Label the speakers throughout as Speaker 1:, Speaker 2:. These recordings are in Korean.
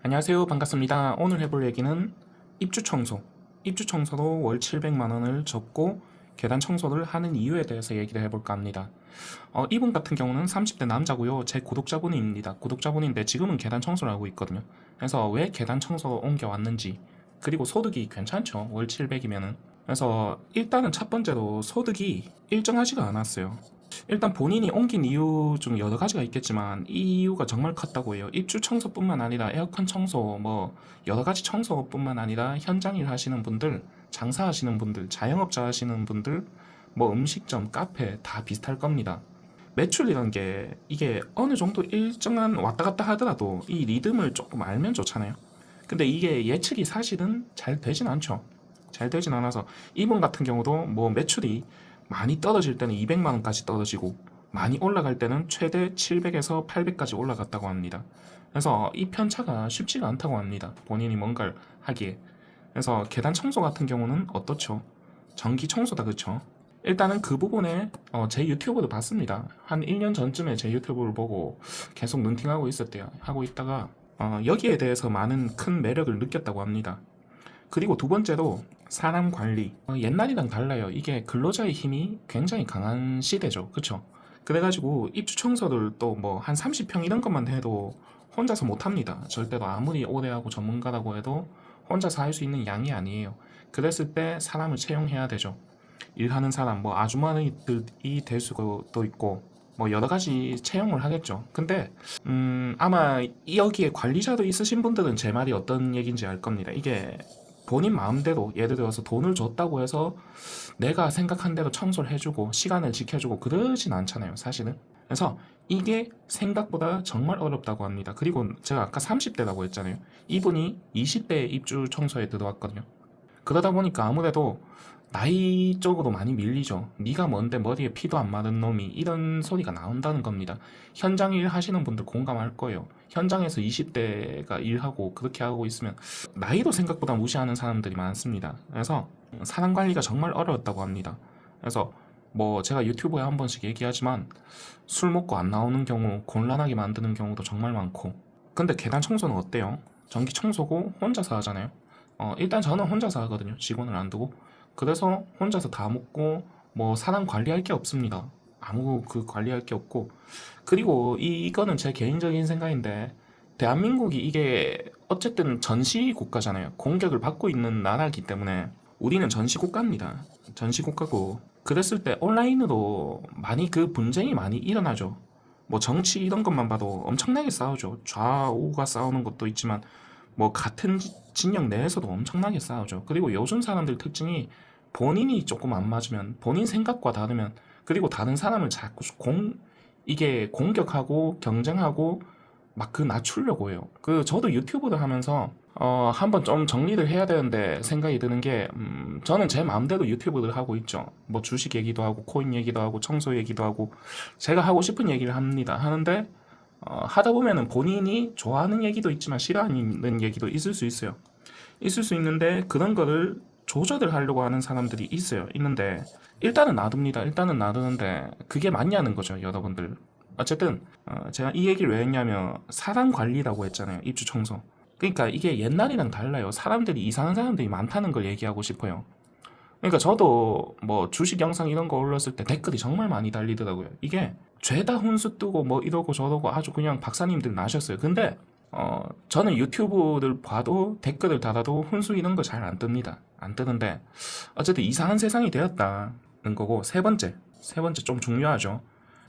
Speaker 1: 안녕하세요. 반갑습니다. 오늘 해볼 얘기는 입주 청소. 입주 청소도 월 700만 원을 접고 계단 청소를 하는 이유에 대해서 얘기를 해볼까 합니다. 이분 같은 경우는 30대 남자고요. 제 구독자분입니다. 구독자분인데 지금은 계단 청소를 하고 있거든요. 그래서 왜 계단 청소로 옮겨왔는지, 그리고 소득이 괜찮죠. 월 700이면은. 그래서 일단은 첫 번째로 소득이 일정하지가 않았어요. 일단 본인이 옮긴 이유 중 여러 가지가 있겠지만 이 이유가 정말 컸다고 해요. 입주 청소뿐만 아니라 에어컨 청소, 뭐 여러 가지 청소뿐만 아니라 현장 일 하시는 분들, 장사하시는 분들, 자영업자 하시는 분들, 뭐 음식점, 카페 다 비슷할 겁니다. 매출이라는 게 이게 어느 정도 일정한 왔다 갔다 하더라도 이 리듬을 조금 알면 좋잖아요. 근데 이게 예측이 사실은 잘 되진 않죠. 잘 되진 않아서 이분 같은 경우도 뭐 매출이 많이 떨어질 때는 200만 원까지 떨어지고 많이 올라갈 때는 최대 700에서 800까지 올라갔다고 합니다. 그래서 이 편차가 쉽지가 않다고 합니다. 본인이 뭔가를 하기에. 그래서 계단 청소 같은 경우는 어떻죠? 전기 청소다, 그쵸? 일단은 그 부분에 제 유튜브도 봤습니다. 한 1년 전쯤에 제 유튜브를 보고 계속 눈팅하고 있었대요. 하고 있다가 여기에 대해서 많은 큰 매력을 느꼈다고 합니다. 그리고 두 번째로 사람 관리. 옛날이랑 달라요. 이게 근로자의 힘이 굉장히 강한 시대죠. 그쵸? 그래가지고 입주 청소를 또 뭐 한 30평 이런 것만 해도 혼자서 못합니다. 절대로 아무리 오래 하고 전문가라고 해도 혼자서 할 수 있는 양이 아니에요. 그랬을 때 사람을 채용해야 되죠. 일하는 사람, 뭐 아주머니들이 될 수도 있고 뭐 여러 가지 채용을 하겠죠. 근데 아마 여기에 관리자도 있으신 분들은 제 말이 어떤 얘기인지 알 겁니다. 이게 본인 마음대로 예를 들어서 돈을 줬다고 해서 내가 생각한 대로 청소를 해주고 시간을 지켜주고 그러진 않잖아요, 사실은. 그래서 이게 생각보다 정말 어렵다고 합니다. 그리고 제가 아까 30대라고 했잖아요. 이분이 20대 입주 청소에 들어왔거든요. 그러다 보니까 아무래도 나이 쪽으로 많이 밀리죠. 네가 뭔데 머리에 피도 안 마른 놈이, 이런 소리가 나온다는 겁니다. 현장 일 하시는 분들 공감할 거예요. 현장에서 20대가 일하고 그렇게 하고 있으면 나이도 생각보다 무시하는 사람들이 많습니다. 그래서 사람 관리가 정말 어려웠다고 합니다. 그래서 뭐 제가 유튜브에 한 번씩 얘기하지만 술 먹고 안 나오는 경우, 곤란하게 만드는 경우도 정말 많고. 근데 계단 청소는 어때요? 전기 청소고 혼자서 하잖아요. 일단 저는 혼자서 하거든요. 직원을 안 두고. 그래서 혼자서 다 먹고 뭐 사람 관리할 게 없습니다. 아무 그 관리할 게 없고. 그리고 이거는 제 개인적인 생각인데 대한민국이 이게 어쨌든 전시 국가잖아요. 공격을 받고 있는 나라이기 때문에 우리는 전시 국가입니다. 전시 국가고 그랬을 때 온라인으로 많이 그 분쟁이 많이 일어나죠. 뭐 정치 이런 것만 봐도 엄청나게 싸우죠. 좌우가 싸우는 것도 있지만 뭐 같은 진영 내에서도 엄청나게 싸우죠. 그리고 요즘 사람들 특징이 본인이 조금 안 맞으면, 본인 생각과 다르면, 그리고 다른 사람을 자꾸 이게 공격하고 경쟁하고 막 그 낮추려고 해요. 그 저도 유튜브를 하면서 한번 좀 정리를 해야 되는데 생각이 드는 게 저는 제 마음대로 유튜브를 하고 있죠. 뭐 주식 얘기도 하고 코인 얘기도 하고 청소 얘기도 하고 제가 하고 싶은 얘기를 합니다. 하는데 하다 보면은 본인이 좋아하는 얘기도 있지만 싫어하는 얘기도 있을 수 있어요. 있을 수 있는데 그런 거를 조절을 하려고 하는 사람들이 있어요. 있는데 일단은 놔둡니다. 일단은 놔두는데 그게 맞냐는 거죠, 여러분들. 어쨌든 제가 이 얘기를 왜 했냐면 사람 관리라고 했잖아요. 입주 청소. 그러니까 이게 옛날이랑 달라요. 사람들이 이상한 사람들이 많다는 걸 얘기하고 싶어요. 그러니까 저도 뭐 주식 영상 이런 거 올렸을 때 댓글이 정말 많이 달리더라고요. 이게 죄다 훈수 뜨고 뭐 이러고 저러고 아주 그냥 박사님들 나셨어요. 근데 저는 유튜브를 봐도 댓글을 달아도 훈수 이런 거 잘 안 뜹니다. 안 뜨는데 어쨌든 이상한 세상이 되었다는 거고. 세 번째 좀 중요하죠.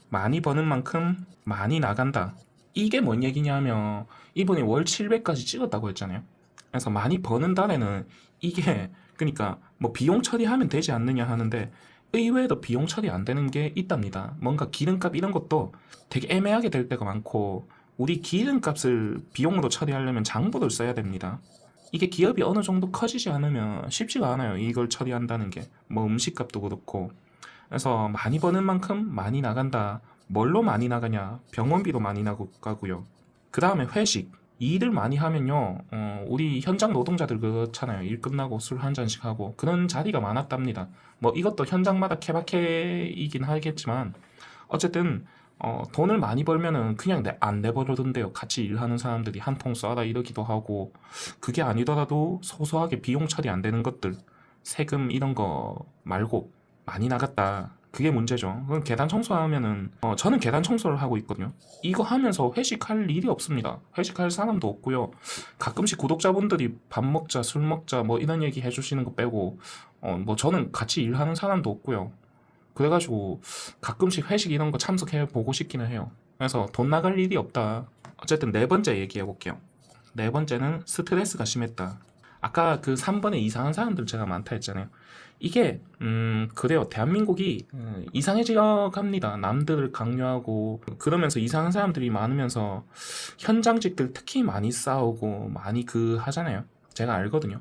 Speaker 1: 많이 버는 만큼 많이 나간다. 이게 뭔 얘기냐면 이분이 월 700까지 찍었다고 했잖아요. 그래서 많이 버는 달에는 이게 그러니까 뭐 비용 처리하면 되지 않느냐 하는데 의외로 비용 처리 안 되는 게 있답니다. 뭔가 기름값 이런 것도 되게 애매하게 될 때가 많고 우리 기름값을 비용으로 처리하려면 장부를 써야 됩니다. 이게 기업이 어느 정도 커지지 않으면 쉽지가 않아요. 이걸 처리한다는 게. 뭐 음식값도 그렇고. 그래서 많이 버는 만큼 많이 나간다. 뭘로 많이 나가냐? 병원비로 많이 나가고요. 그 다음에 회식. 일을 많이 하면요, 우리 현장 노동자들 그렇잖아요. 일 끝나고 술 한 잔씩 하고 그런 자리가 많았답니다. 뭐 이것도 현장마다 케바케이긴 하겠지만 어쨌든 돈을 많이 벌면은 그냥 안 내버려둔대요. 같이 일하는 사람들이 한 통 쏴라 이러기도 하고, 그게 아니더라도 소소하게 비용 처리 안 되는 것들, 세금 이런 거 말고 많이 나갔다. 그게 문제죠. 그럼 계단 청소하면은, 저는 계단 청소를 하고 있거든요. 이거 하면서 회식할 일이 없습니다. 회식할 사람도 없고요. 가끔씩 구독자분들이 밥 먹자, 술 먹자, 뭐 이런 얘기 해주시는 거 빼고, 뭐 저는 같이 일하는 사람도 없고요. 그래가지고 가끔씩 회식 이런 거 참석해 보고 싶기는 해요. 그래서 돈 나갈 일이 없다. 어쨌든 네 번째 얘기해 볼게요. 네 번째는 스트레스가 심했다. 아까 그 3번에 이상한 사람들 제가 많다 했잖아요. 이게 그래요. 대한민국이 이상해져 갑니다. 남들을 강요하고 그러면서 이상한 사람들이 많으면서 현장직들 특히 많이 싸우고 많이 그 하잖아요. 제가 알거든요.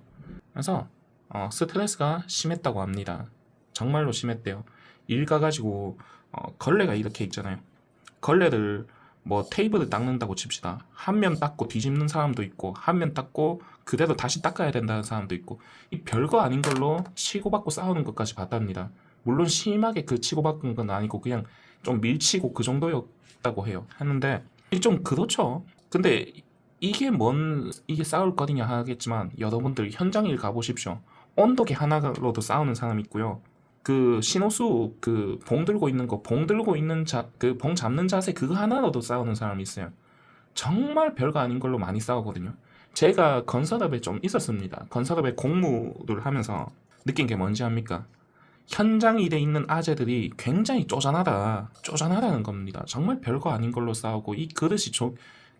Speaker 1: 그래서 스트레스가 심했다고 합니다. 정말로 심했대요. 일 가가지고 걸레가 이렇게 있잖아요. 걸레를 뭐 테이블을 닦는다고 칩시다. 한 면 닦고 뒤집는 사람도 있고 한 면 닦고 그대로 다시 닦아야 된다는 사람도 있고, 이 별거 아닌 걸로 치고받고 싸우는 것까지 봤답니다. 물론 심하게 그 치고받은 건 아니고 그냥 좀 밀치고 그 정도였다고 해요. 하는데 이게 좀 그렇죠. 근데 이게 싸울 거리냐 하겠지만 여러분들 현장 일 가보십시오. 온도계 하나로도 싸우는 사람 있고요. 그 신호수 그 봉 들고 있는 거, 봉 들고 있는 그 봉 잡는 자세 그거 하나로도 싸우는 사람이 있어요. 정말 별거 아닌 걸로 많이 싸우거든요. 제가 건설업에 좀 있었습니다. 건설업에 공무를 하면서 느낀 게 뭔지 압니까? 현장 일에 있는 아재들이 굉장히 쪼잔하다는 겁니다. 정말 별거 아닌 걸로 싸우고, 이 그릇이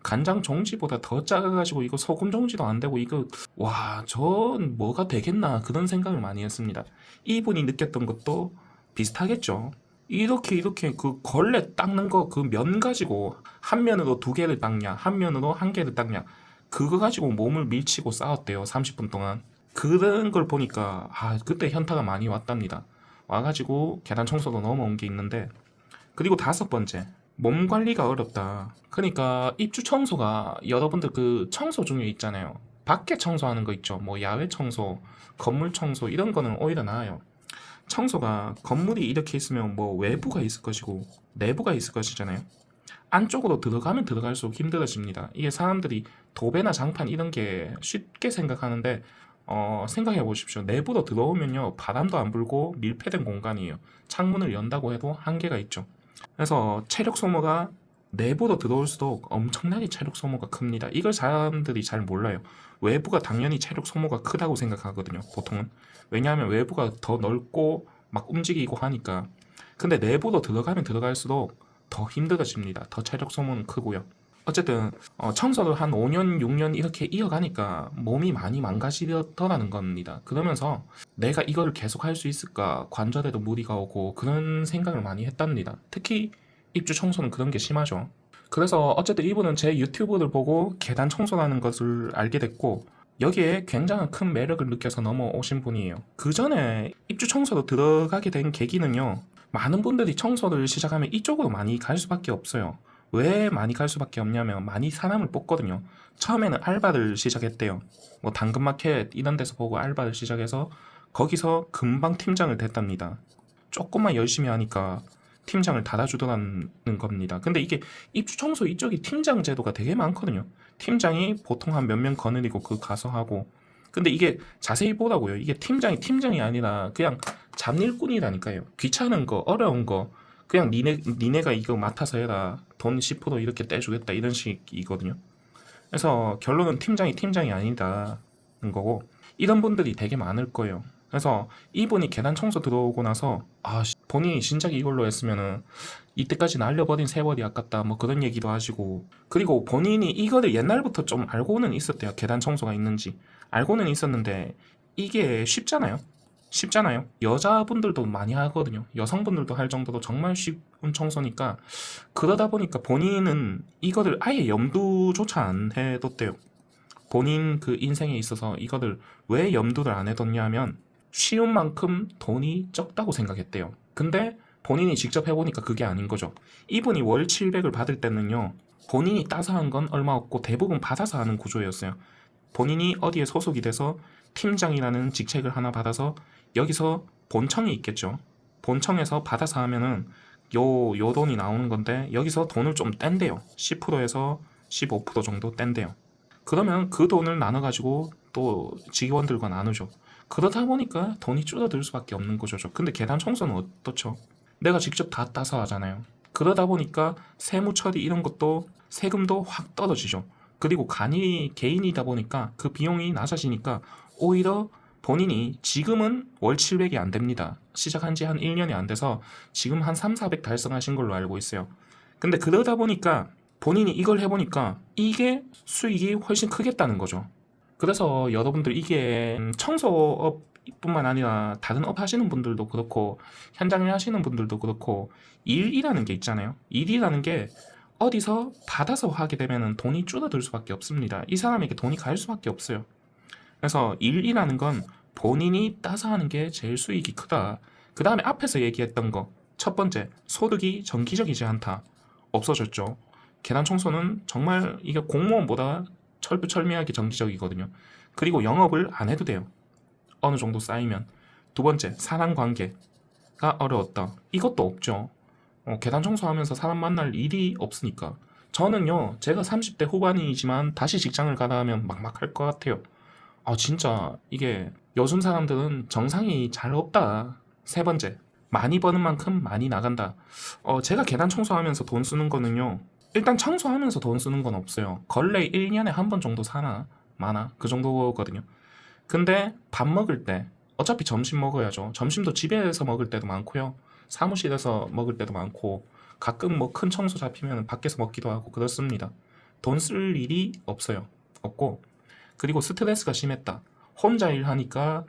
Speaker 1: 간장 종지보다 더 작아가지고 이거 소금 종지도 안 되고, 이거 와, 전 뭐가 되겠나 그런 생각을 많이 했습니다. 이분이 느꼈던 것도 비슷하겠죠. 이렇게 그 걸레 닦는 거 그 면 가지고 한 면으로 두 개를 닦냐 한 면으로 한 개를 닦냐 그거 가지고 몸을 밀치고 싸웠대요. 30분 동안. 그런 걸 보니까 그때 현타가 많이 왔답니다. 와가지고 계단 청소도 넘어온 게 있는데, 그리고 다섯 번째, 몸 관리가 어렵다. 그러니까 입주 청소가 여러분들 그 청소 중에 있잖아요. 밖에 청소하는 거 있죠. 뭐 야외 청소, 건물 청소 이런 거는 오히려 나아요. 청소가 건물이 이렇게 있으면 뭐 외부가 있을 것이고 내부가 있을 것이잖아요. 안쪽으로 들어가면 들어갈수록 힘들어집니다. 이게 사람들이 도배나 장판 이런 게 쉽게 생각하는데, 생각해 보십시오. 내부로 들어오면요, 바람도 안 불고 밀폐된 공간이에요. 창문을 연다고 해도 한계가 있죠. 그래서 체력 소모가 내부로 들어올수록 엄청나게 체력 소모가 큽니다. 이걸 사람들이 잘 몰라요. 외부가 당연히 체력 소모가 크다고 생각하거든요, 보통은. 왜냐하면 외부가 더 넓고 막 움직이고 하니까. 근데 내부로 들어가면 들어갈수록 더 힘들어집니다. 더 체력 소모는 크고요. 어쨌든 청소를 한 5년, 6년 이렇게 이어가니까 몸이 많이 망가지더라는 겁니다. 그러면서 내가 이거를 계속 할 수 있을까? 관절에도 무리가 오고 그런 생각을 많이 했답니다. 특히 입주 청소는 그런 게 심하죠. 그래서 어쨌든 이분은 제 유튜브를 보고 계단 청소라는 것을 알게 됐고, 여기에 굉장한 큰 매력을 느껴서 넘어오신 분이에요. 그 전에 입주 청소로 들어가게 된 계기는요, 많은 분들이 청소를 시작하면 이쪽으로 많이 갈 수밖에 없어요. 왜 많이 갈 수밖에 없냐면 많이 사람을 뽑거든요. 처음에는 알바를 시작했대요. 뭐 당근마켓 이런 데서 보고 알바를 시작해서 거기서 금방 팀장을 됐답니다. 조금만 열심히 하니까 팀장을 달아주더라는 겁니다. 근데 이게 입주 청소 이쪽이 팀장 제도가 되게 많거든요. 팀장이 보통 한 몇 명 거느리고 그 가서 하고. 근데 이게 자세히 보라고요. 이게 팀장이 아니라 그냥 잡일꾼이라니까요. 귀찮은 거, 어려운 거 그냥 니네가 이거 맡아서 해라. 돈 10% 이렇게 떼주겠다 이런 식이거든요. 그래서 결론은 팀장이 아니다는 거고, 이런 분들이 되게 많을 거예요. 그래서 이분이 계단 청소 들어오고 나서 본인이 진작 이걸로 했으면은 이때까지 날려버린 세월이 아깝다 뭐 그런 얘기도 하시고, 그리고 본인이 이거를 옛날부터 좀 알고는 있었대요. 계단 청소가 있는지 알고는 있었는데 이게 쉽잖아요. 여자분들도 많이 하거든요. 여성분들도 할 정도로 정말 쉬운 청소니까, 그러다 보니까 본인은 이거를 아예 염두조차 안 해뒀대요. 본인 그 인생에 있어서 이거를 왜 염두를 안 해뒀냐 하면 쉬운 만큼 돈이 적다고 생각했대요. 근데 본인이 직접 해보니까 그게 아닌 거죠. 이분이 월 700을 받을 때는요, 본인이 따서 한 건 얼마 없고 대부분 받아서 하는 구조였어요. 본인이 어디에 소속이 돼서 팀장이라는 직책을 하나 받아서 여기서 본청이 있겠죠. 본청에서 받아서 하면은 요 돈이 나오는 건데 여기서 돈을 좀 뗀대요. 10%에서 15% 정도 뗀대요. 그러면 그 돈을 나눠가지고 또 직원들과 나누죠. 그러다 보니까 돈이 줄어들 수밖에 없는 거죠. 근데 계단 청소는 어떻죠? 내가 직접 다 따서 하잖아요. 그러다 보니까 세무 처리 이런 것도 세금도 확 떨어지죠. 그리고 개인이다 보니까 그 비용이 낮아지니까 오히려 본인이 지금은 월 700이 안 됩니다. 시작한 지 한 1년이 안 돼서 지금 한 3, 400 달성하신 걸로 알고 있어요. 근데 그러다 보니까 본인이 이걸 해보니까 이게 수익이 훨씬 크겠다는 거죠. 그래서 여러분들 이게 청소업뿐만 아니라 다른 업 하시는 분들도 그렇고 현장일 하시는 분들도 그렇고 일이라는 게 있잖아요. 일이라는 게 어디서 받아서 하게 되면 돈이 줄어들 수밖에 없습니다. 이 사람에게 돈이 갈 수밖에 없어요. 그래서 일이라는 건 본인이 따서 하는 게 제일 수익이 크다. 그 다음에 앞에서 얘기했던 거 첫 번째, 소득이 정기적이지 않다. 없어졌죠. 계단 청소는 정말 이게 공무원보다 철두철미하게 정기적이거든요. 그리고 영업을 안 해도 돼요. 어느 정도 쌓이면. 두 번째, 사람 관계가 어려웠다. 이것도 없죠. 계단 청소하면서 사람 만날 일이 없으니까. 저는요, 제가 30대 후반이지만 다시 직장을 가다 하면 막막할 것 같아요. 진짜 이게 요즘 사람들은 정상이 잘 없다. 세 번째, 많이 버는 만큼 많이 나간다. 제가 계단 청소하면서 돈 쓰는 거는요, 일단 청소하면서 돈 쓰는 건 없어요. 걸레 1년에 한 번 정도 사나 많아 그 정도거든요. 근데 밥 먹을 때 어차피 점심 먹어야죠. 점심도 집에서 먹을 때도 많고요. 사무실에서 먹을 때도 많고 가끔 뭐 큰 청소 잡히면 밖에서 먹기도 하고 그렇습니다. 돈 쓸 일이 없어요. 없고 그리고 스트레스가 심했다. 혼자 일하니까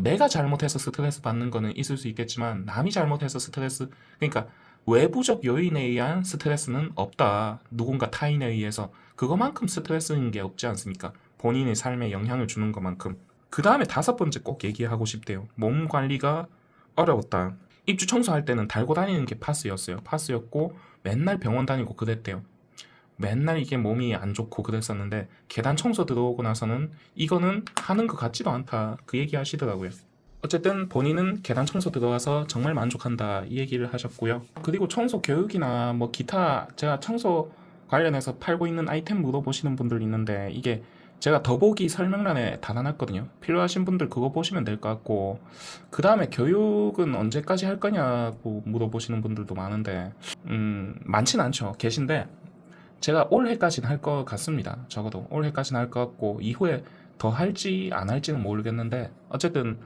Speaker 1: 내가 잘못해서 스트레스 받는 거는 있을 수 있겠지만 남이 잘못해서 스트레스 그러니까 외부적 요인에 의한 스트레스는 없다. 누군가 타인에 의해서 그거만큼 스트레스인 게 없지 않습니까? 본인의 삶에 영향을 주는 것만큼. 그 다음에 다섯 번째 꼭 얘기하고 싶대요. 몸 관리가 어려웠다. 입주 청소할 때는 달고 다니는 게 파스였어요. 파스였고 맨날 병원 다니고 그랬대요. 맨날 이게 몸이 안 좋고 그랬었는데 계단 청소 들어오고 나서는 이거는 하는 것 같지도 않다. 그 얘기 하시더라고요. 어쨌든 본인은 계단 청소 들어가서 정말 만족한다 이 얘기를 하셨고요. 그리고 청소 교육이나 뭐 기타 제가 청소 관련해서 팔고 있는 아이템 물어보시는 분들 있는데 이게 제가 더보기 설명란에 달아놨거든요. 필요하신 분들 그거 보시면 될 것 같고 그 다음에 교육은 언제까지 할 거냐고 물어보시는 분들도 많은데 많진 않죠. 계신데 제가 올해까지는 할 것 같습니다. 적어도 올해까지는 할 것 같고 이후에 더 할지 안 할지는 모르겠는데 어쨌든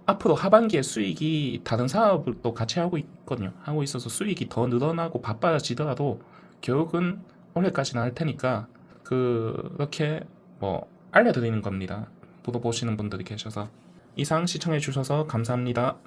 Speaker 1: 앞으로 하반기에 수익이 다른 사업을 또 같이 하고 있거든요. 하고 있어서 수익이 더 늘어나고 바빠지더라도 교육은 올해까지는 할 테니까 그렇게 뭐 알려드리는 겁니다. 물어보시는 분들이 계셔서 이상 시청해 주셔서 감사합니다.